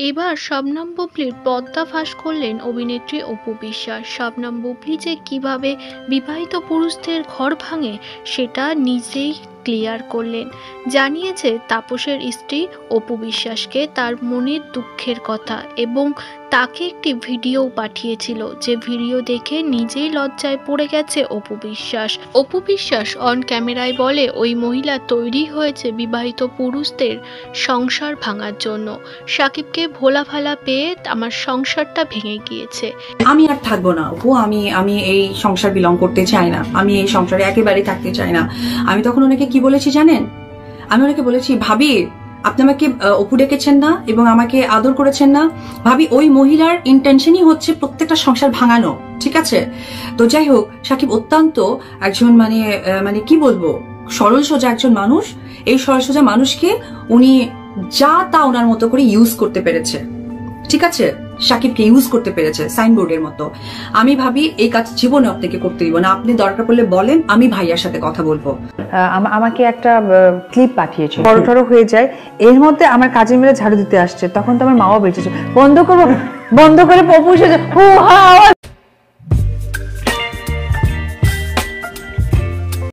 এবার শবনম বুবলির পর্দা ফাঁস করলেন অভিনেত্রী অপু বিশ্বাস। শবনম বুবলি যে কিভাবে বিবাহিত পুরুষদের ঘর ভাঙে সেটা নিজেই ক্লিয়ার করলেন। জানিয়েছে তাপসের স্ত্রী অপু বিশ্বাসকে তার মনের দুঃখের কথা এবং তাকে একটি ভিডিও পাঠিয়েছিল, যে ভিডিও দেখে নিজেই লজ্জায় পড়ে গেছে অপু বিশ্বাস। অপু বিশ্বাস অন ক্যামেরায় বলে, ওই মহিলা তৈরি হয়েছে বিবাহিত পুরুষদের সংসার ভাঙার জন্য। সাকিবকে ভোলা ভালা পেয়ে আমার সংসারটা ভেঙে গিয়েছে। আমি আর থাকবো না অপু, আমি এই সংসার বিলং করতে চাই না, আমি এই সংসারে একেবারেই থাকতে চাই না। আমি তখন ওনাকে কি বলেছি জানেন? আমি ওনাকে বলেছি, ভাবি আপনি আমাকে অপু ডেকেছেন না এবং আমাকে আদর করেছেন না। ভাবি ওই মহিলার ইন্টেনশনই হচ্ছে প্রত্যেকটা সংসার ভাঙানো, ঠিক আছে? তো যাই হোক, সাকিব অত্যন্ত একজন মানে কি বলবো, সরল সোজা একজন মানুষ। এই সরল সোজা মানুষকে উনি যা তা ওনার মতো করে ইউজ করতে পেরেছে, ঠিক আছে? সাকিবকে ইউজ করতে পেরেছে সাইনবোর্ডের মতো। আমি ভাবি এই কাজ জীবনে আপনাকে করতে দিব না, আপনি দরকার পড়লে বলেন, আমি ভাইয়ার সাথে কথা বলবো। আমাকে একটা ক্লিপ পাঠিয়েছে, বড় টড় হয়ে যায়, এর মধ্যে আমার কাজে মিলে ঝাড়ু দিতে আসছে, তখন তো আমার মাও বেঁচেছে, বন্ধ করে পপু